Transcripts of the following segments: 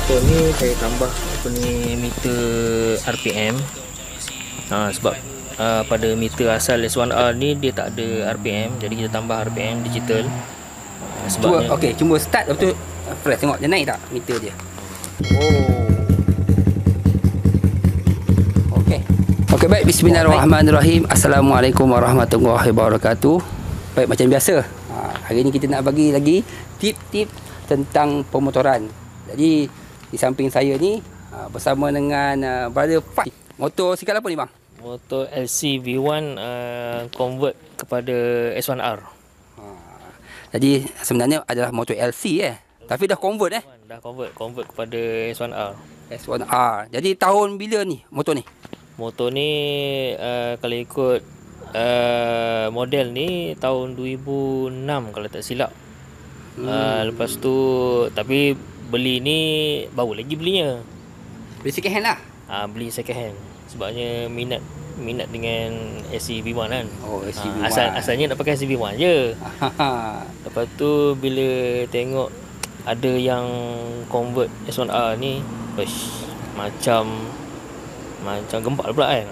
motor ni saya tambah apa ni meter RPM. Sebab pada meter asal S1R ni dia tak ada RPM, jadi kita tambah RPM digital. Sebabnya cuba start betul fresh, tengok dia naik tak meter dia. Okey, baik, bismillahirrahmanirrahim. Assalamualaikum warahmatullahi wabarakatuh. Baik, macam biasa, hari ni kita nak bagi lagi tip-tip tentang pemotoran. Jadi di samping saya ni bersama dengan Brother Fat. Motor sikap apa ni bang? Motor LC V1 convert kepada S1R. Jadi sebenarnya adalah motor LC tapi dah convert Dah convert kepada S1R. S1R. Jadi tahun bila ni motor ni? Motor ni kalau ikut model ni tahun 2006 kalau tak silap. Lepas tu tapi beli ni baru lagi belinya. Beli second hand lah. Beli second hand sebabnya minat dengan SC V1 kan. SC V1. Asalnya nak pakai SC V1 je. Lepas tu bila tengok ada yang convert S1R ni, macam gempak pula kan.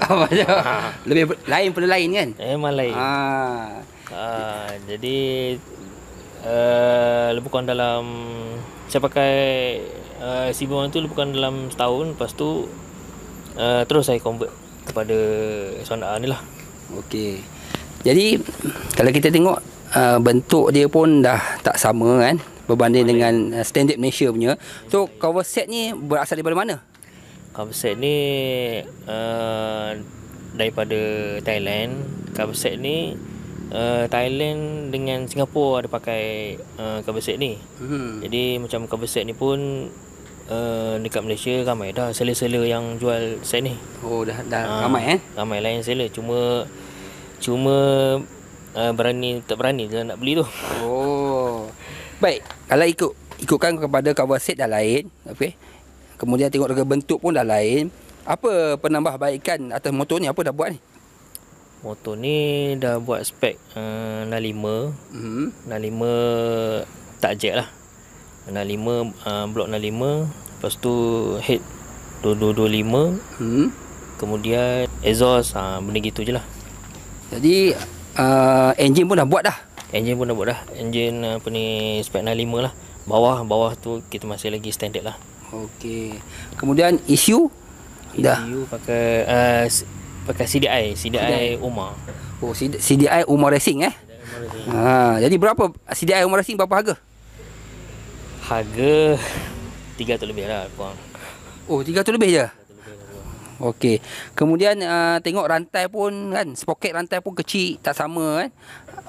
Lebih lain pada lain kan. Memang lain. Jadi lebih kurang dalam saya pakai CB1 tu lebih kurang dalam setahun. Lepas tu terus saya convert kepada S1R ni lah. Okey. Jadi kalau kita tengok bentuk dia pun dah tak sama kan berbanding dengan standard Malaysia punya. So cover set ni berasal daripada mana? Cover set ni daripada Thailand. Cover set ni Thailand dengan Singapura ada pakai cover set ni. Jadi macam cover set ni pun dekat Malaysia ramai dah seller-seller yang jual set ni. Dah ramai Ramai lah yang seller. Cuma tak berani je nak beli tu. Baik, kalau ikutkan kepada cover set dah lain, okey. Kemudian tengok dari bentuk pun dah lain. Apa penambahbaikan atas motor ni? Apa dah buat ni? Motor ni dah buat spek 65. 65 tak jack lah. 65 blok 65. Lepas tu head 2225. Kemudian exhaust benda gitu je lah. Jadi engine pun dah buat dah. Engine apa ni spek 65 lah. Bawah tu kita masih lagi standard lah. Okey. Kemudian ECU dah pakai CDI Umar. CDI Umar Racing jadi berapa CDI Umar Racing, berapa harga? Harga 300 lebih lah kurang. 300 lebih je. Okey. Kemudian tengok rantai pun kan, sprocket rantai pun kecil, tak sama kan.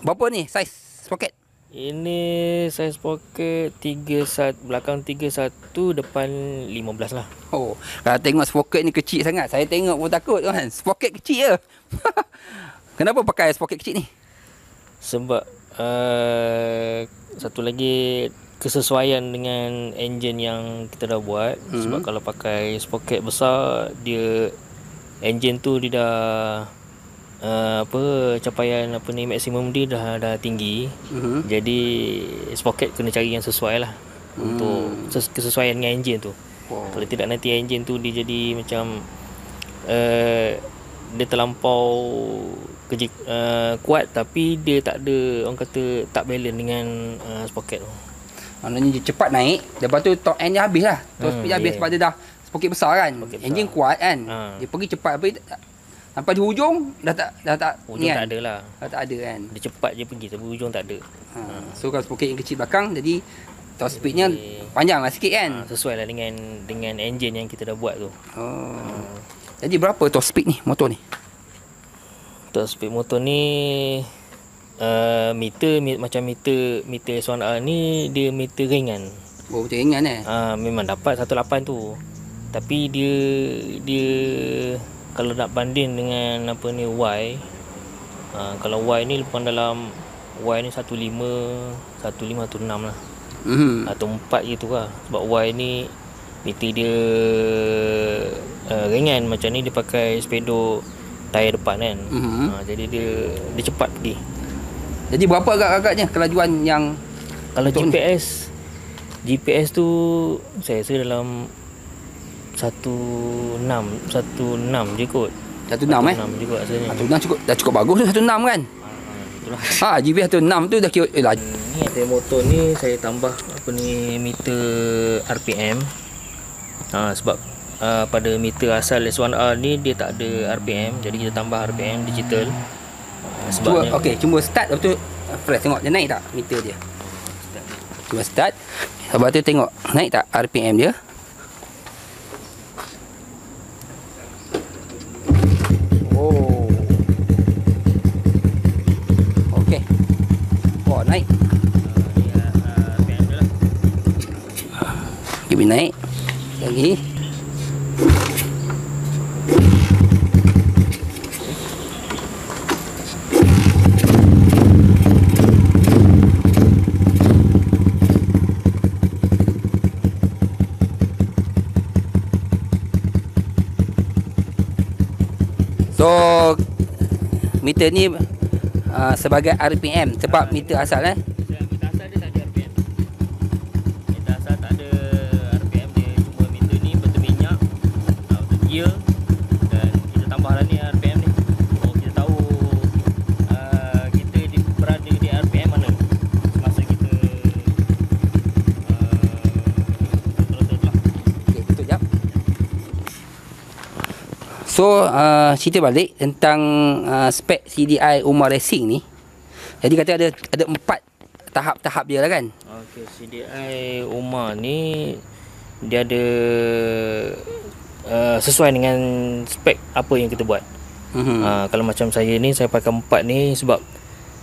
Berapa ni saiz sprocket? Ini saiz sprocket 31, belakang 31, depan 15 lah. Kalau tengok sprocket ni kecil sangat, saya tengok pun takut kan. Sprocket kecil je. Kenapa pakai sprocket kecil ni? Sebab satu lagi kesesuaian dengan enjin yang kita dah buat. Sebab kalau pakai sprocket besar, dia enjin tu dia dah capaian maksimum dia dah tinggi. Jadi sprocket kena cari yang sesuai lah untuk kesesuaian dengan enjin tu. Kalau tidak nanti enjin tu dia jadi macam dia terlampau kuat tapi dia tak ada, orang kata tak balance dengan sprocket tu. Maknanya dia cepat naik, lepas tu top end dia habis lah. Top speed dia habis sebab dia dah sprocket besar kan. Enjin kuat kan. Dia pergi cepat sampai di hujung dah tak hujung kan? Tak ada lah. Tak ada kan. Dia cepat je pergi tapi hujung tak ada. So kalau sprocket yang kecil belakang, jadi top speednya panjang lah sikit kan. Sesuai lah dengan enjin yang kita dah buat tu. Jadi berapa top speed ni motor ni? Top speed motor ni macam meter S1R ni dia meter ringan. Meter ringan memang dapat 18 tu. Tapi dia kalau nak banding dengan Y, kalau Y ni lepas dalam Y ni 15 atau 6 lah. Atau 4 gitu lah. Sebab Y ni meter dia ringan, macam ni dia pakai speedo tayar depan kan. Jadi dia cepat pergi. Jadi berapa agak-agaknya kelajuan yang kalau GPS GPS tu saya rasa dalam 16 je kot. 16 eh? 16 je kot rasanya. 16 cukup, dah cukup bagus tu 16 kan? Itulah. GPS 16 tu dah kira lah. Ni ada motor ni saya tambah apa ni meter RPM. Sebab pada meter asal S1R ni dia tak ada RPM, jadi kita tambah RPM digital. Sebabnya Okey, cuma start lepas tu press tengok dia naik tak meter dia. Cuba start. Lepas tu tengok naik tak RPM dia. Oh. Okey. Oh, naik. ni RPM dia lah. Okey, naik. Lagi. So meter ni sebagai RPM sebab meter asal Meter asal dia tak ada RPM. Meter asal tak ada RPM, dia cuma meter ni betul minyak untuk gear, dan kita tambahlah ni RPM ni. So kita tahu kita berada di RPM mana semasa kita terus lah. Okey, betul jap. So cerita balik tentang spek CDI Umar Racing ni. Jadi kata ada 4 tahap-tahap dia lah kan. Okey, CDI Umar ni dia ada sesuai dengan spek apa yang kita buat. Kalau macam saya ni, saya pakai 4 ni sebab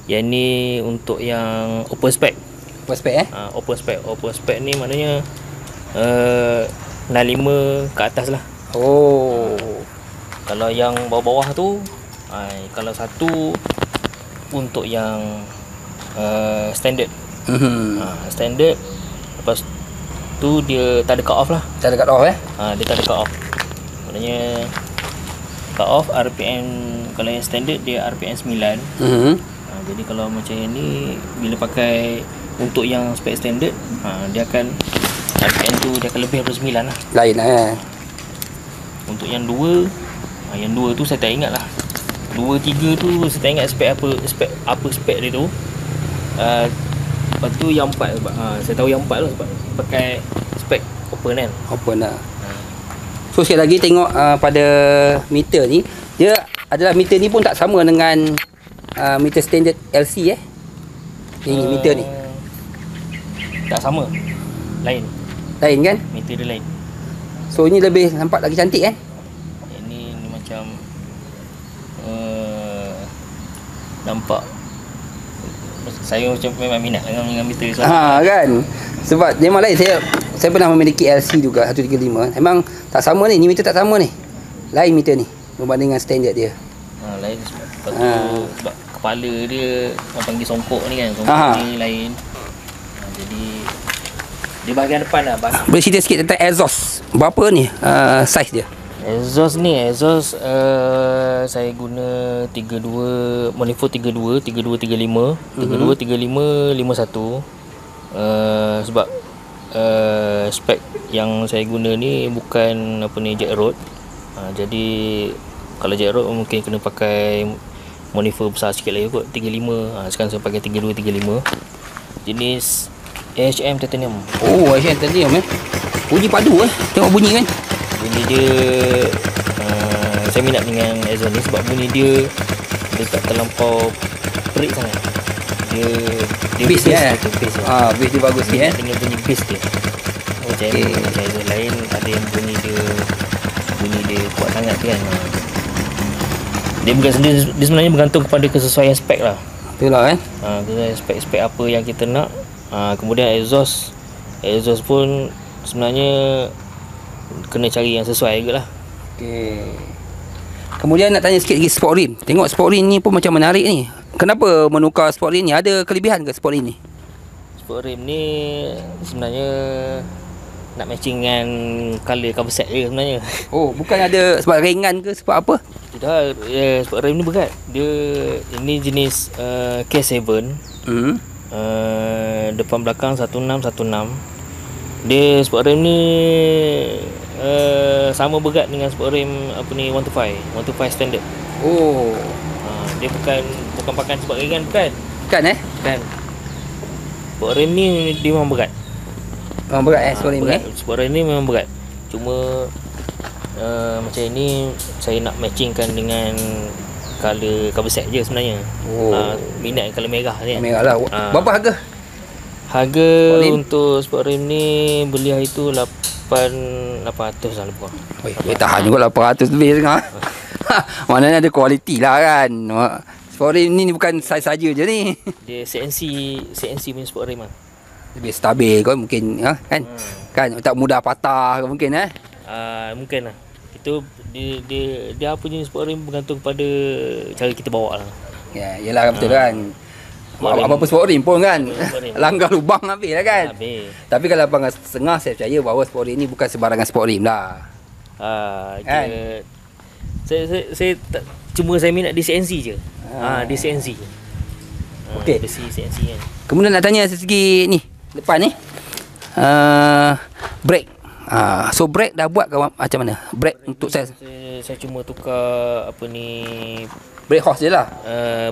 yang ni untuk yang open spec. Apa spek Open spec ni maknanya 65 ke atas lah. Oh. Kalau yang bawah-bawah tu kalau satu untuk yang standard. Standard. Lepas tu dia tak ada cut off lah. Tak ada cut off Dia tak ada cut off. Maknanya cut off RPM, kalau yang standard dia RPM 9. Jadi kalau macam yang ni, bila pakai untuk yang spek standard, dia akan RPM tu dia akan lebih daripada 9 lah. Lain lah Untuk yang 2, yang 2 tu saya tak ingat lah. 2, 3 tu saya tak ingat spek apa spek dia tu. Lepas tu yang 4 sebab saya tahu yang 4 tu sebab pakai spek open kan. Open lah. So sekali lagi tengok pada meter ni, dia adalah meter ni pun tak sama dengan meter standard LC Ini meter ni tak sama. Lain kan. meter dia lain. So ini lebih nampak lagi cantik kan. Ini macam nampak, saya macam memang minat dengan meter ni. Kan. Sebab memang lain. Saya pernah memiliki LC juga 135. Memang tak sama ni. Ni meter tak sama ni. Lain meter ni berbanding dengan standard dia. Lain sebab sebab kepala dia orang panggil songkok ni kan. Songkok ni lain. Jadi di bahagian depan lah. Boleh cerita sikit tentang exhaust. Berapa ni size dia? Exhaust saya guna 32 manifold 32 35 51 sebab spek yang saya guna ni bukan apa ni jack rod. Jadi kalau jack rod mungkin kena pakai manifold besar sikit lagi kot, 35. Sekarang saya pakai 32 35 jenis AHM titanium. Oh, AHM titanium bunyi padu tengok bunyi kan. Bunyi dia saya minat dengan exhaust ni sebab bunyi dia tak terlampau perik sangat. Dia bass dia bass dia bagus sikit dengan bunyi bass dia. Macam exhaust lain ada yang bunyi dia kuat sangat kan. Dia bukan sendiri, dia sebenarnya bergantung kepada kesesuaian spek lah. Betul lah kan. Kesesuaian spek apa yang kita nak. Kemudian exhaust pun sebenarnya kena cari yang sesuai juga lah. Okey. Kemudian nak tanya sikit lagi sport rim. Tengok sport rim ni pun macam menarik ni. Kenapa menukar sport rim ni? Ada kelebihan ke sport rim ni? Sport rim ni sebenarnya nak matching dengan colour cover set je sebenarnya. Oh, bukan ada sebab ringan ke sebab apa? Tidak, sport rim ni berat. Dia ini jenis K7. Depan belakang 1616. Dia sport rem ni sama berat dengan sport rem 125 standard. Oh. Dia bukan pakai sport ringan, bukan. Kan Kan. Sport rem ni dia memang berat. Memang berat sport rem ni. Sport rem ni memang berat. Cuma macam ini saya nak matchingkan dengan cover set je sebenarnya. Minat color merah ni. Merah lah. Berapa harga? Harga untuk sport rem ni beli hari tu 800 lah lebih kurang. Boleh tahan juga 800 lebih tengah. Maknanya ada kualiti lah kan. Sport rem ni bukan saiz saja je ni. Dia CNC punya sport rem lah. Lebih stabil kan mungkin kan. Kan tak mudah patah mungkin mungkin lah. Itu dia apa jenis sport rem bergantung pada cara kita bawa lah. Ya, yelah betul kan. Apa-apa sport rem pun kan langgar lubang habis lah kan. Tapi kalau abang setengah, saya percaya bahawa sport rem ni bukan sebarangan sport rem lah. Kan? Saya cuma saya minat di CNC je. Di CNC. Okey. Besi CNC kan. Kemudian nak tanya dari segi ni depan ni. Brake. So brake dah buat ke macam mana? Brake untuk saya cuma tukar brake hose je lah.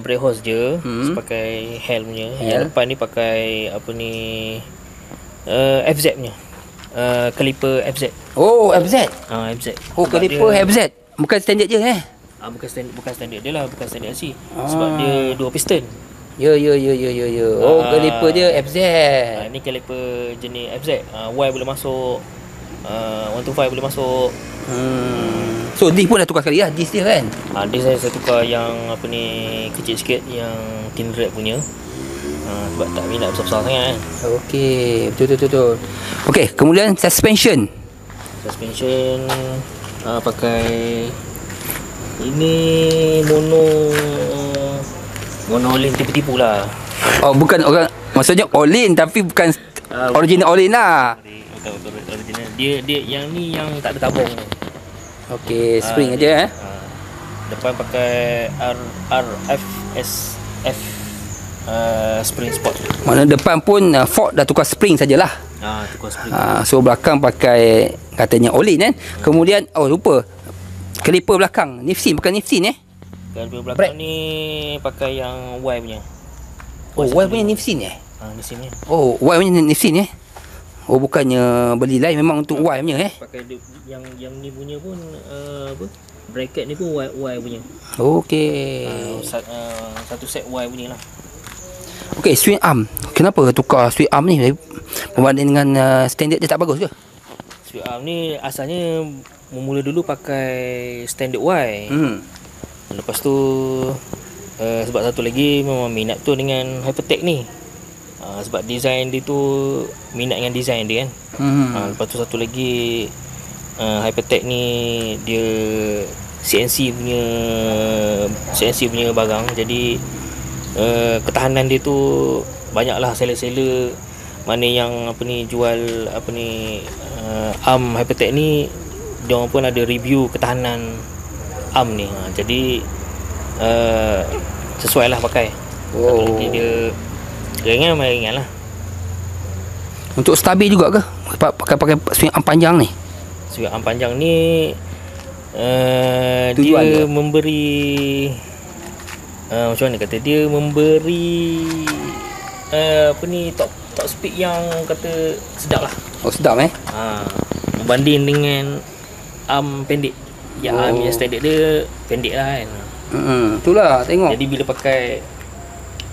Brake hose je, pakai helm punya. Yang depan ni pakai FZ punya. Kaliper FZ. Oh, FZ. FZ. Oh, kaliper FZ. Bukan standard je bukan standard dia lah, bukan standard LC. Sebab dia 2 piston. Ya. Oh, kaliper dia FZ. Ni kaliper jenis FZ. Y boleh masuk, 125 boleh masuk. So disc pun dah tukar sekali lah, disc dia kan. Disc saya tukar yang kecil sikit, yang tin rad punya. Sebab tak minat besar-besar sangat kan. Okey, betul. Okey, kemudian suspension pakai ini mono all-in tipu-tipu lah. Oh, bukan orang, maksudnya all-in tapi bukan original all-in lah. Bukan original. Dia yang ni yang tak ada tabung. Okey, spring aja Depan pakai RFSF spring sport. Mana depan pun Ford dah tukar spring sajalah. Tukar spring. So belakang pakai katanya all-in kan. Kemudian lupa. Kaliper belakang Nifsin, bukan Nifsin Kaliper belakang ni pakai yang Y punya. Y punya Nifsin Nifsin ni. Oh, Y punya Nifsin Oh, bukannya beli lain, memang untuk Y punya Pakai yang ni punya pun bracket ni pun Y punya. Okey. Satu set Y punya lah. Okey, swing arm. Kenapa tukar swing arm ni berbanding dengan standard dia tak bagus ke? Swing arm ni asalnya mula dulu pakai standard Y. Lepas tu sebab satu lagi memang minat tu dengan Hypertech ni. Sebab design dia tu minat dengan design dia kan. Lepas tu satu lagi Hypertech ni dia CNC punya barang. Jadi ketahanan dia tu banyaklah seller-seller mana yang jual arm Hypertech ni, dia orang pun ada review ketahanan arm ni. Jadi sesuai lah pakai. Satu lagi dia ringan lah. Untuk stabil juga ke? Pakai swing arm panjang ni? Swing arm panjang ni Tujuan dia ke? memberi macam mana kata, dia memberi top speed yang kata sedap lah. Oh, sedap Berbanding dengan arm pendek. Arm yang standard dia pendek lah kan. Itulah tengok. Jadi bila pakai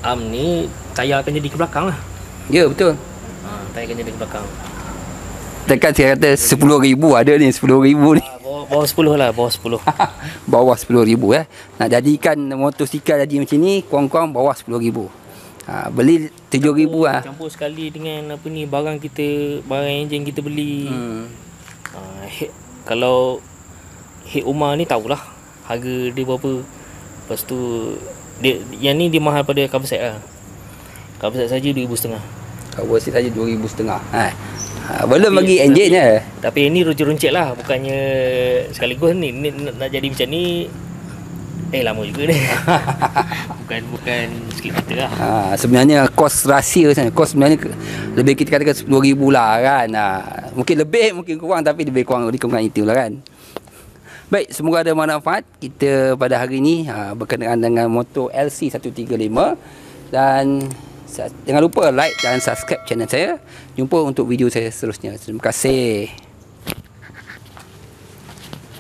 arm ni, tayar akan jadi ke belakang lah. Ya, betul. Tayar akan jadi ke belakang. Tekan saya kata 10,000 ada ni, 10,000 ni. Bawah 10 lah, bawah 10. Bawah 10,000 Nak jadikan motosikal jadi macam ni, kurang-kurang bawah 10,000. Beli 7,000 lah. Campur sekali dengan barang enjin kita beli. Kalau head Umar ni tahulah harga dia berapa. Lepas tu yang ni dia mahal pada cover set lah. Cover set saja 2,500. Cover set saja 2,500. Belum bagi enjin je. Tapi ini runcit-runcit lah. Bukannya sekaligus ni nak jadi macam ni. lama juga dia. bukan sikit kita lah. Sebenarnya kos rahsia sana. Kos sebenarnya lebih kita katakan 10,000 lah kan. Mungkin lebih, mungkin kurang, tapi lebih kurang itulah kan. Baik, semoga ada manfaat kita pada hari ini berkenaan dengan motor LC135. Dan jangan lupa like dan subscribe channel saya. Jumpa untuk video saya seterusnya. Terima kasih.